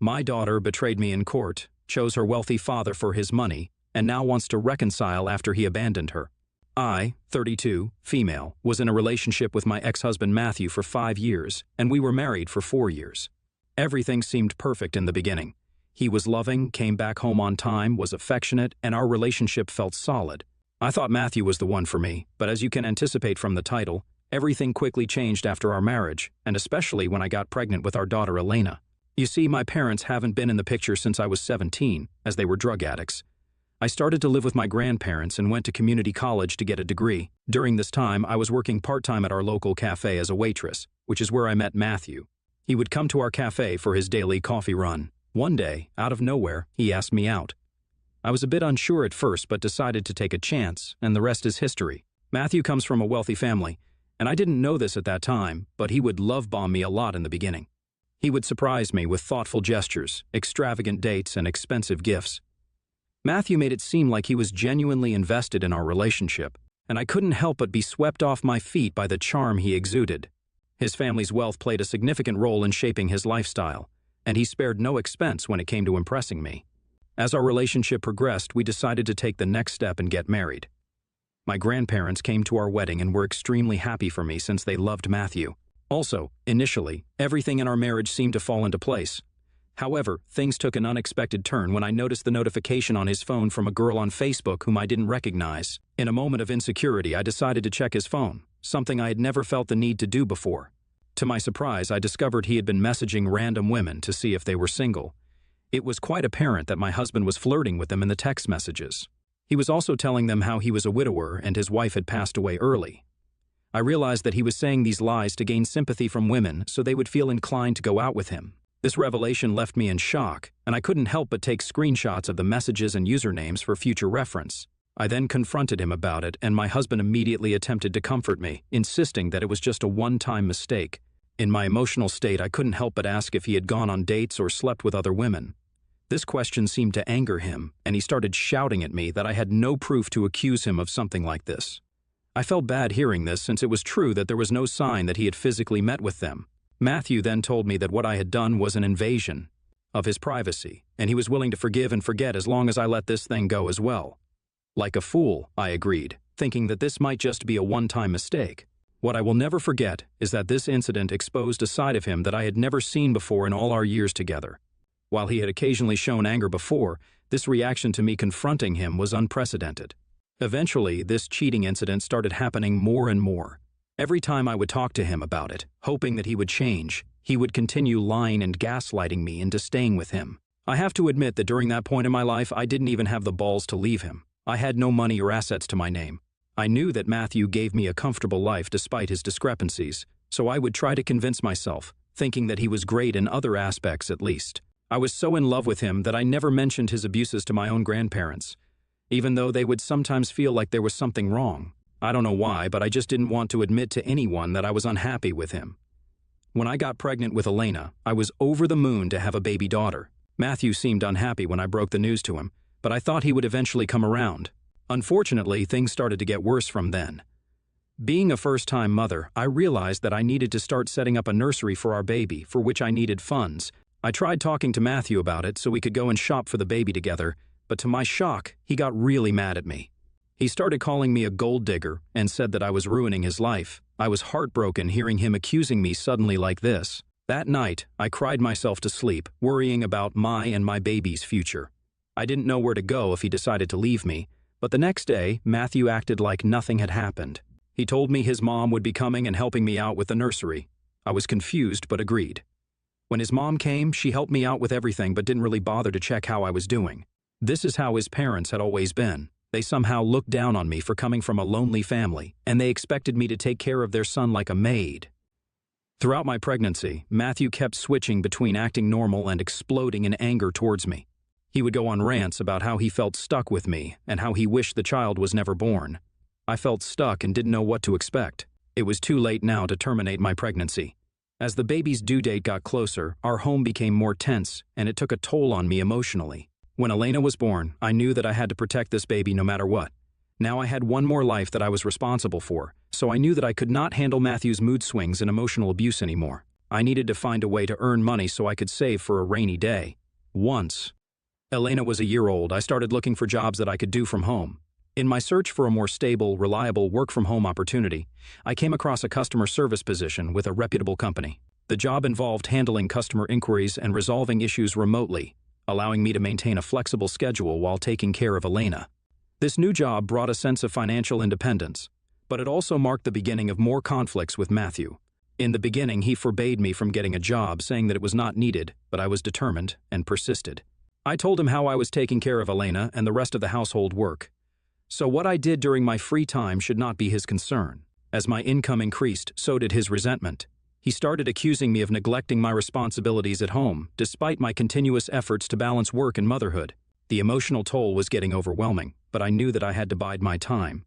My daughter betrayed me in court, chose her wealthy father for his money, and now wants to reconcile after he abandoned her. I, 32, female, was in a relationship with my ex-husband Matthew for 5 years, and we were married for 4 years. Everything seemed perfect in the beginning. He was loving, came back home on time, was affectionate, and our relationship felt solid. I thought Matthew was the one for me, but as you can anticipate from the title, everything quickly changed after our marriage, and especially when I got pregnant with our daughter Elena. You see, my parents haven't been in the picture since I was 17, as they were drug addicts. I started to live with my grandparents and went to community college to get a degree. During this time, I was working part-time at our local cafe as a waitress, which is where I met Matthew. He would come to our cafe for his daily coffee run. One day, out of nowhere, he asked me out. I was a bit unsure at first, but decided to take a chance, and the rest is history. Matthew comes from a wealthy family, and I didn't know this at that time, but he would love bomb me a lot in the beginning. He would surprise me with thoughtful gestures, extravagant dates, and expensive gifts. Matthew made it seem like he was genuinely invested in our relationship, and I couldn't help but be swept off my feet by the charm he exuded. His family's wealth played a significant role in shaping his lifestyle, and he spared no expense when it came to impressing me. As our relationship progressed, we decided to take the next step and get married. My grandparents came to our wedding and were extremely happy for me since they loved Matthew. Also, initially, everything in our marriage seemed to fall into place. However, things took an unexpected turn when I noticed the notification on his phone from a girl on Facebook whom I didn't recognize. In a moment of insecurity, I decided to check his phone, something I had never felt the need to do before. To my surprise, I discovered he had been messaging random women to see if they were single. It was quite apparent that my husband was flirting with them in the text messages. He was also telling them how he was a widower and his wife had passed away early. I realized that he was saying these lies to gain sympathy from women so they would feel inclined to go out with him. This revelation left me in shock, and I couldn't help but take screenshots of the messages and usernames for future reference. I then confronted him about it, and my husband immediately attempted to comfort me, insisting that it was just a one-time mistake. In my emotional state, I couldn't help but ask if he had gone on dates or slept with other women. This question seemed to anger him, and he started shouting at me that I had no proof to accuse him of something like this. I felt bad hearing this since it was true that there was no sign that he had physically met with them. Matthew then told me that what I had done was an invasion of his privacy, and he was willing to forgive and forget as long as I let this thing go as well. Like a fool, I agreed, thinking that this might just be a one-time mistake. What I will never forget is that this incident exposed a side of him that I had never seen before in all our years together. While he had occasionally shown anger before, this reaction to me confronting him was unprecedented. Eventually, this cheating incident started happening more and more. Every time I would talk to him about it, hoping that he would change, he would continue lying and gaslighting me into staying with him. I have to admit that during that point in my life, I didn't even have the balls to leave him. I had no money or assets to my name. I knew that Matthew gave me a comfortable life despite his discrepancies, so I would try to convince myself, thinking that he was great in other aspects at least. I was so in love with him that I never mentioned his abuses to my own grandparents, even though they would sometimes feel like there was something wrong. I don't know why, but I just didn't want to admit to anyone that I was unhappy with him. When I got pregnant with Elena, I was over the moon to have a baby daughter. Matthew seemed unhappy when I broke the news to him, but I thought he would eventually come around. Unfortunately, things started to get worse from then. Being a first-time mother, I realized that I needed to start setting up a nursery for our baby, for which I needed funds. I tried talking to Matthew about it so we could go and shop for the baby together, but to my shock, he got really mad at me. He started calling me a gold digger and said that I was ruining his life. I was heartbroken hearing him accusing me suddenly like this. That night, I cried myself to sleep, worrying about my and my baby's future. I didn't know where to go if he decided to leave me, but the next day, Matthew acted like nothing had happened. He told me his mom would be coming and helping me out with the nursery. I was confused but agreed. When his mom came, she helped me out with everything but didn't really bother to check how I was doing. This is how his parents had always been. They somehow looked down on me for coming from a lonely family, and they expected me to take care of their son like a maid. Throughout my pregnancy, Matthew kept switching between acting normal and exploding in anger towards me. He would go on rants about how he felt stuck with me and how he wished the child was never born. I felt stuck and didn't know what to expect. It was too late now to terminate my pregnancy. As the baby's due date got closer, our home became more tense, and it took a toll on me emotionally. When Elena was born, I knew that I had to protect this baby no matter what. Now I had one more life that I was responsible for, so I knew that I could not handle Matthew's mood swings and emotional abuse anymore. I needed to find a way to earn money so I could save for a rainy day. Once Elena was a year old, I started looking for jobs that I could do from home. In my search for a more stable, reliable work-from-home opportunity, I came across a customer service position with a reputable company. The job involved handling customer inquiries and resolving issues remotely, allowing me to maintain a flexible schedule while taking care of Elena. This new job brought a sense of financial independence, but it also marked the beginning of more conflicts with Matthew. In the beginning, he forbade me from getting a job, saying that it was not needed, but I was determined and persisted. I told him how I was taking care of Elena and the rest of the household work. So what I did during my free time should not be his concern. As my income increased, so did his resentment. He started accusing me of neglecting my responsibilities at home, despite my continuous efforts to balance work and motherhood. The emotional toll was getting overwhelming, but I knew that I had to bide my time.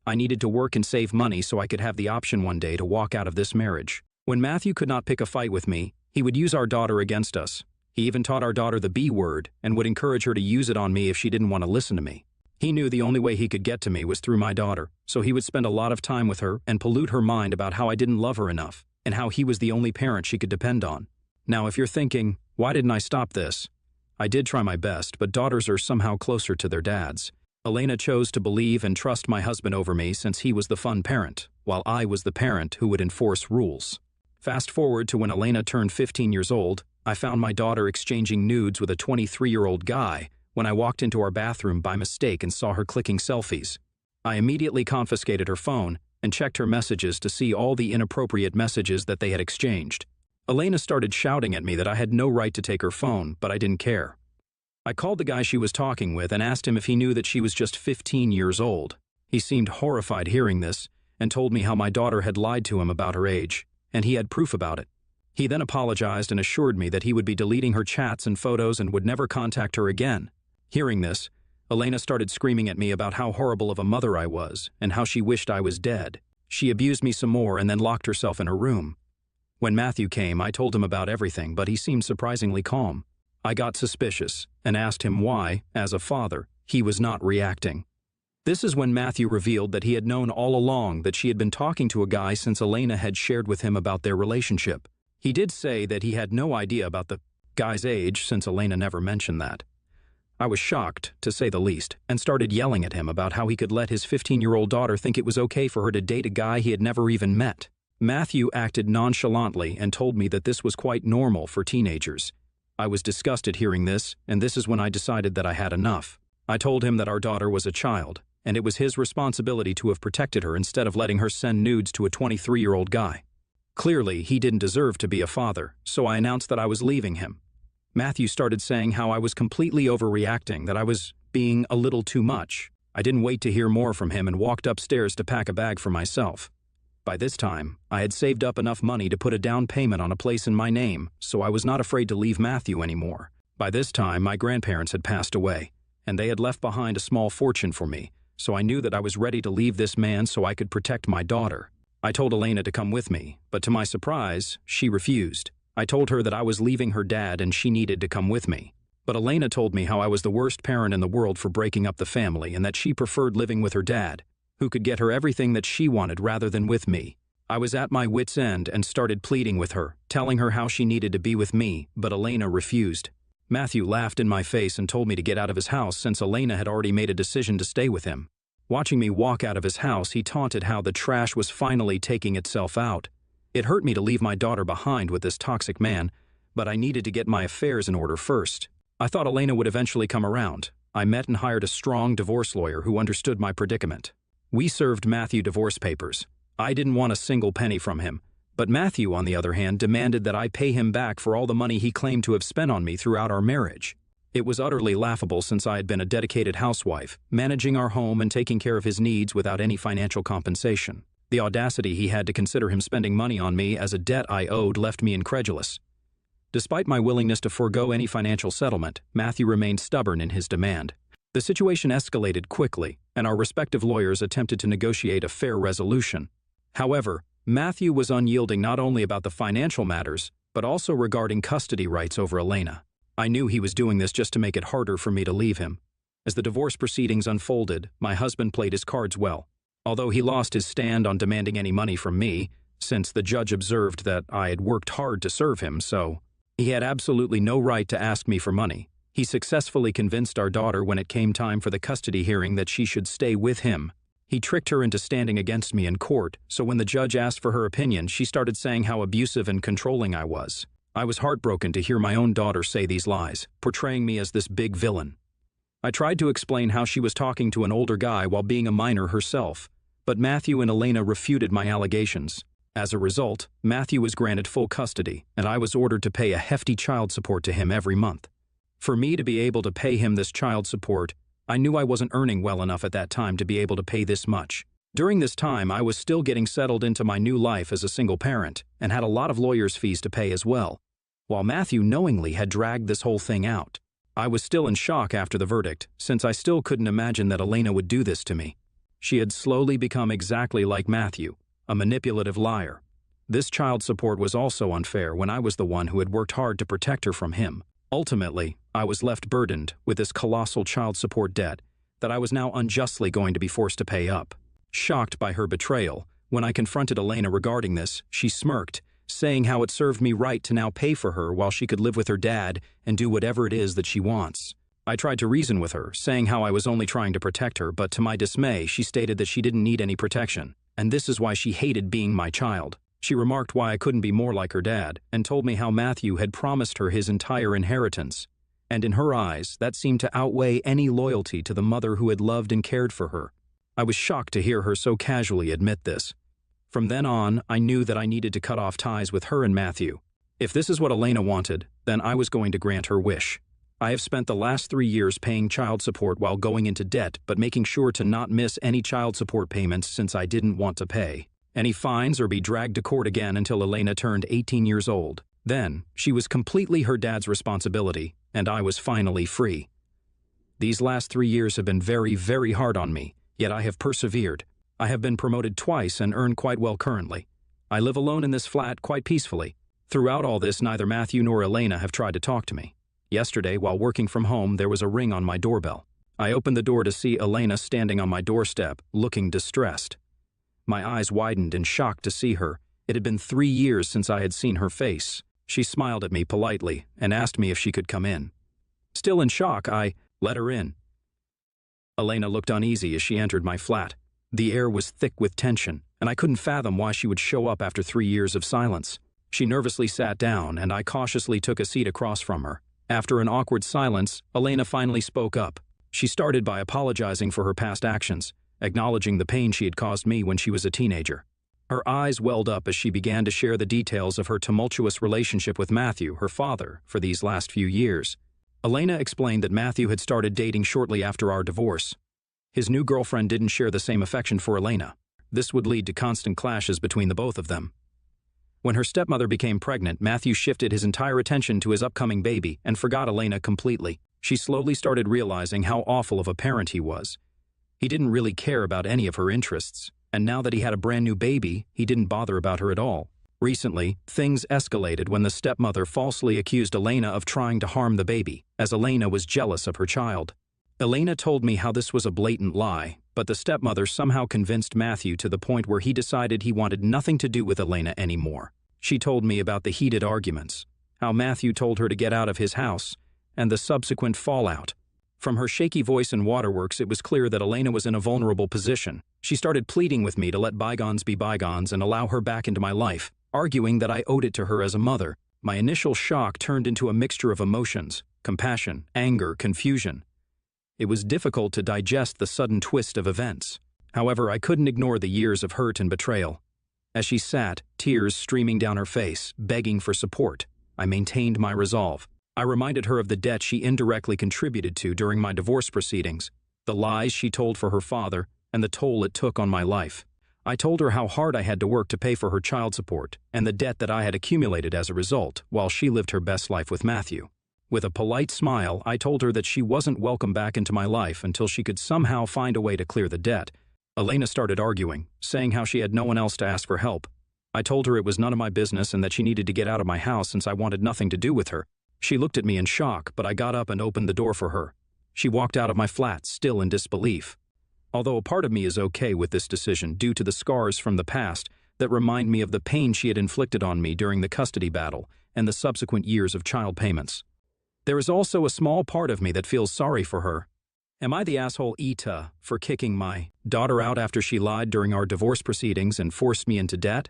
I needed to work and save money so I could have the option one day to walk out of this marriage. When Matthew could not pick a fight with me, he would use our daughter against us. He even taught our daughter the B word and would encourage her to use it on me if she didn't want to listen to me. He knew the only way he could get to me was through my daughter, so he would spend a lot of time with her and pollute her mind about how I didn't love her enough and how he was the only parent she could depend on. Now, if you're thinking, why didn't I stop this? I did try my best, but daughters are somehow closer to their dads. Elena chose to believe and trust my husband over me since he was the fun parent, while I was the parent who would enforce rules. Fast forward to when Elena turned 15 years old, I found my daughter exchanging nudes with a 23-year-old guy when I walked into our bathroom by mistake and saw her clicking selfies. I immediately confiscated her phone and checked her messages to see all the inappropriate messages that they had exchanged. Elena started shouting at me that I had no right to take her phone, but I didn't care. I called the guy she was talking with and asked him if he knew that she was just 15 years old. He seemed horrified hearing this and told me how my daughter had lied to him about her age, and he had proof about it. He then apologized and assured me that he would be deleting her chats and photos and would never contact her again. Hearing this, Elena started screaming at me about how horrible of a mother I was and how she wished I was dead. She abused me some more and then locked herself in her room. When Matthew came, I told him about everything, but he seemed surprisingly calm. I got suspicious and asked him why, as a father, he was not reacting. This is when Matthew revealed that he had known all along that she had been talking to a guy since Elena had shared with him about their relationship. He did say that he had no idea about the guy's age since Elena never mentioned that. I was shocked, to say the least, and started yelling at him about how he could let his 15-year-old daughter think it was okay for her to date a guy he had never even met. Matthew acted nonchalantly and told me that this was quite normal for teenagers. I was disgusted hearing this, and this is when I decided that I had enough. I told him that our daughter was a child, and it was his responsibility to have protected her instead of letting her send nudes to a 23-year-old guy. Clearly, he didn't deserve to be a father, so I announced that I was leaving him. Matthew started saying how I was completely overreacting, that I was being a little too much. I didn't wait to hear more from him and walked upstairs to pack a bag for myself. By this time, I had saved up enough money to put a down payment on a place in my name, so I was not afraid to leave Matthew anymore. By this time, my grandparents had passed away, and they had left behind a small fortune for me, so I knew that I was ready to leave this man so I could protect my daughter. I told Elena to come with me, but to my surprise, she refused. I told her that I was leaving her dad and she needed to come with me. But Elena told me how I was the worst parent in the world for breaking up the family and that she preferred living with her dad, who could get her everything that she wanted rather than with me. I was at my wit's end and started pleading with her, telling her how she needed to be with me, but Elena refused. Matthew laughed in my face and told me to get out of his house since Elena had already made a decision to stay with him. Watching me walk out of his house, he taunted how the trash was finally taking itself out. It hurt me to leave my daughter behind with this toxic man, but I needed to get my affairs in order first. I thought Elena would eventually come around. I met and hired a strong divorce lawyer who understood my predicament. We served Matthew divorce papers. I didn't want a single penny from him, but Matthew, on the other hand, demanded that I pay him back for all the money he claimed to have spent on me throughout our marriage. It was utterly laughable since I had been a dedicated housewife, managing our home and taking care of his needs without any financial compensation. The audacity he had to consider him spending money on me as a debt I owed left me incredulous. Despite my willingness to forego any financial settlement, Matthew remained stubborn in his demand. The situation escalated quickly, and our respective lawyers attempted to negotiate a fair resolution. However, Matthew was unyielding not only about the financial matters, but also regarding custody rights over Elena. I knew he was doing this just to make it harder for me to leave him. As the divorce proceedings unfolded, my husband played his cards well. Although he lost his stand on demanding any money from me, since the judge observed that I had worked hard to serve him, so he had absolutely no right to ask me for money. He successfully convinced our daughter when it came time for the custody hearing that she should stay with him. He tricked her into standing against me in court, so when the judge asked for her opinion, she started saying how abusive and controlling I was. I was heartbroken to hear my own daughter say these lies, portraying me as this big villain. I tried to explain how she was talking to an older guy while being a minor herself, but Matthew and Elena refuted my allegations. As a result, Matthew was granted full custody, and I was ordered to pay a hefty child support to him every month. For me to be able to pay him this child support, I knew I wasn't earning well enough at that time to be able to pay this much. During this time, I was still getting settled into my new life as a single parent and had a lot of lawyer's fees to pay as well, while Matthew knowingly had dragged this whole thing out. I was still in shock after the verdict, since I still couldn't imagine that Elena would do this to me. She had slowly become exactly like Matthew, a manipulative liar. This child support was also unfair when I was the one who had worked hard to protect her from him. Ultimately, I was left burdened with this colossal child support debt that I was now unjustly going to be forced to pay up. Shocked by her betrayal, when I confronted Elena regarding this, she smirked, saying how it served me right to now pay for her while she could live with her dad and do whatever it is that she wants. I tried to reason with her, saying how I was only trying to protect her, but to my dismay, she stated that she didn't need any protection, and this is why she hated being my child. She remarked why I couldn't be more like her dad, and told me how Matthew had promised her his entire inheritance, and in her eyes, that seemed to outweigh any loyalty to the mother who had loved and cared for her. I was shocked to hear her so casually admit this. From then on, I knew that I needed to cut off ties with her and Matthew. If this is what Elena wanted, then I was going to grant her wish. I have spent the last 3 years paying child support while going into debt, but making sure to not miss any child support payments since I didn't want to pay any fines or be dragged to court again until Elena turned 18 years old. Then, she was completely her dad's responsibility, and I was finally free. These last 3 years have been very, very hard on me, yet I have persevered. I have been promoted twice and earn quite well currently. I live alone in this flat quite peacefully. Throughout all this, neither Matthew nor Elena have tried to talk to me. Yesterday, while working from home, there was a ring on my doorbell. I opened the door to see Elena standing on my doorstep, looking distressed. My eyes widened in shock to see her. It had been 3 years since I had seen her face. She smiled at me politely and asked me if she could come in. Still in shock, I let her in. Elena looked uneasy as she entered my flat. The air was thick with tension, and I couldn't fathom why she would show up after 3 years of silence. She nervously sat down, and I cautiously took a seat across from her. After an awkward silence, Elena finally spoke up. She started by apologizing for her past actions, acknowledging the pain she had caused me when she was a teenager. Her eyes welled up as she began to share the details of her tumultuous relationship with Matthew, her father, for these last few years. Elena explained that Matthew had started dating shortly after our divorce. His new girlfriend didn't share the same affection for Elena. This would lead to constant clashes between the both of them. When her stepmother became pregnant, Matthew shifted his entire attention to his upcoming baby and forgot Elena completely. She slowly started realizing how awful of a parent he was. He didn't really care about any of her interests, and now that he had a brand new baby, he didn't bother about her at all. Recently, things escalated when the stepmother falsely accused Elena of trying to harm the baby, as Elena was jealous of her child. Elena told me how this was a blatant lie, but the stepmother somehow convinced Matthew to the point where he decided he wanted nothing to do with Elena anymore. She told me about the heated arguments, how Matthew told her to get out of his house, and the subsequent fallout. From her shaky voice and waterworks, it was clear that Elena was in a vulnerable position. She started pleading with me to let bygones be bygones and allow her back into my life, arguing that I owed it to her as a mother. My initial shock turned into a mixture of emotions, compassion, anger, confusion. It was difficult to digest the sudden twist of events. However, I couldn't ignore the years of hurt and betrayal. As she sat, tears streaming down her face, begging for support, I maintained my resolve. I reminded her of the debt she indirectly contributed to during my divorce proceedings, the lies she told for her father, and the toll it took on my life. I told her how hard I had to work to pay for her child support and the debt that I had accumulated as a result, while she lived her best life with Matthew. With a polite smile, I told her that she wasn't welcome back into my life until she could somehow find a way to clear the debt. Elena started arguing, saying how she had no one else to ask for help. I told her it was none of my business and that she needed to get out of my house since I wanted nothing to do with her. She looked at me in shock, but I got up and opened the door for her. She walked out of my flat, still in disbelief. Although a part of me is okay with this decision due to the scars from the past, that remind me of the pain she had inflicted on me during the custody battle and the subsequent years of child payments. There is also a small part of me that feels sorry for her. Am I the asshole Ita for kicking my daughter out after she lied during our divorce proceedings and forced me into debt?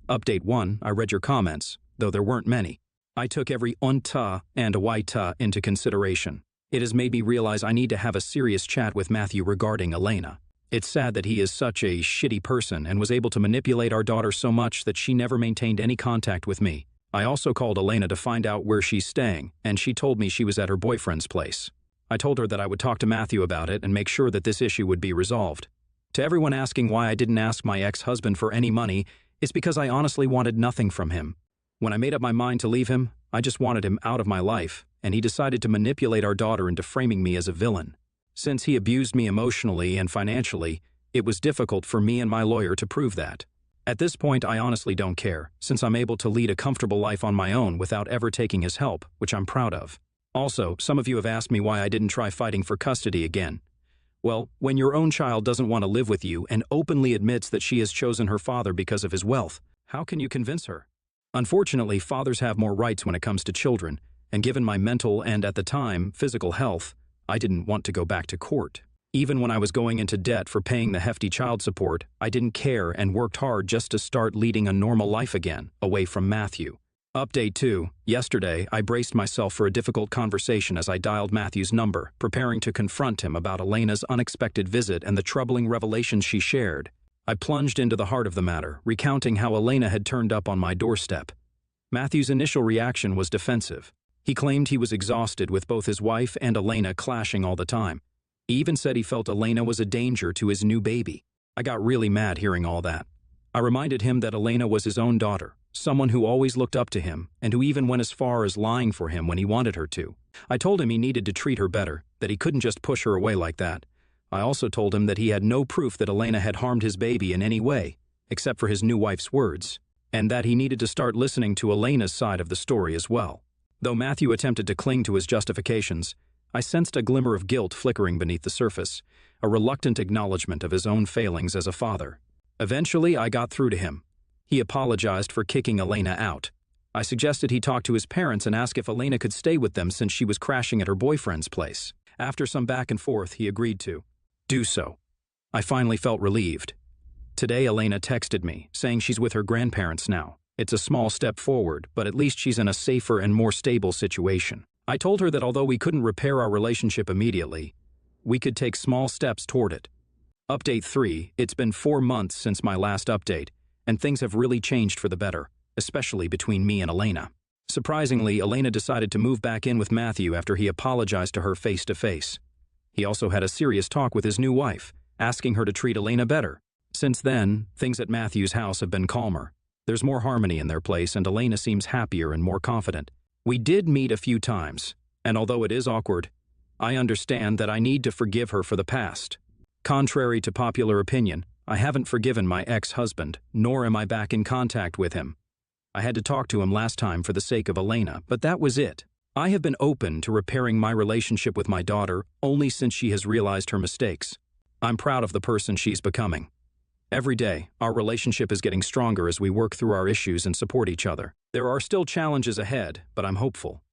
Update 1, I read your comments, though there weren't many. I took every unta and waita into consideration. It has made me realize I need to have a serious chat with Matthew regarding Elena. It's sad that he is such a shitty person and was able to manipulate our daughter so much that she never maintained any contact with me. I also called Elena to find out where she's staying, and she told me she was at her boyfriend's place. I told her that I would talk to Matthew about it and make sure that this issue would be resolved. To everyone asking why I didn't ask my ex-husband for any money, it's because I honestly wanted nothing from him. When I made up my mind to leave him, I just wanted him out of my life, and he decided to manipulate our daughter into framing me as a villain. Since he abused me emotionally and financially, it was difficult for me and my lawyer to prove that. At this point, I honestly don't care, since I'm able to lead a comfortable life on my own without ever taking his help, which I'm proud of. Also, some of you have asked me why I didn't try fighting for custody again. Well, when your own child doesn't want to live with you and openly admits that she has chosen her father because of his wealth, how can you convince her? Unfortunately, fathers have more rights when it comes to children, and given my mental and, at the time, physical health, I didn't want to go back to court. Even when I was going into debt for paying the hefty child support, I didn't care and worked hard just to start leading a normal life again, away from Matthew. Update 2. Yesterday, I braced myself for a difficult conversation as I dialed Matthew's number, preparing to confront him about Elena's unexpected visit and the troubling revelations she shared. I plunged into the heart of the matter, recounting how Elena had turned up on my doorstep. Matthew's initial reaction was defensive. He claimed he was exhausted with both his wife and Elena clashing all the time. He even said he felt Elena was a danger to his new baby. I got really mad hearing all that. I reminded him that Elena was his own daughter, someone who always looked up to him and who even went as far as lying for him when he wanted her to. I told him he needed to treat her better, that he couldn't just push her away like that. I also told him that he had no proof that Elena had harmed his baby in any way, except for his new wife's words, and that he needed to start listening to Elena's side of the story as well. Though Matthew attempted to cling to his justifications, I sensed a glimmer of guilt flickering beneath the surface, a reluctant acknowledgement of his own failings as a father. Eventually, I got through to him. He apologized for kicking Elena out. I suggested he talk to his parents and ask if Elena could stay with them since she was crashing at her boyfriend's place. After some back and forth, he agreed to do so. I finally felt relieved. Today, Elena texted me, saying she's with her grandparents now. It's a small step forward, but at least she's in a safer and more stable situation. I told her that although we couldn't repair our relationship immediately, we could take small steps toward it. Update 3. It's been 4 months since my last update, and things have really changed for the better, especially between me and Elena. Surprisingly, Elena decided to move back in with Matthew after he apologized to her face-to-face. He also had a serious talk with his new wife, asking her to treat Elena better. Since then, things at Matthew's house have been calmer. There's more harmony in their place, and Elena seems happier and more confident. We did meet a few times, and although it is awkward, I understand that I need to forgive her for the past. Contrary to popular opinion, I haven't forgiven my ex-husband, nor am I back in contact with him. I had to talk to him last time for the sake of Elena, but that was it. I have been open to repairing my relationship with my daughter only since she has realized her mistakes. I'm proud of the person she's becoming. Every day, our relationship is getting stronger as we work through our issues and support each other. There are still challenges ahead, but I'm hopeful.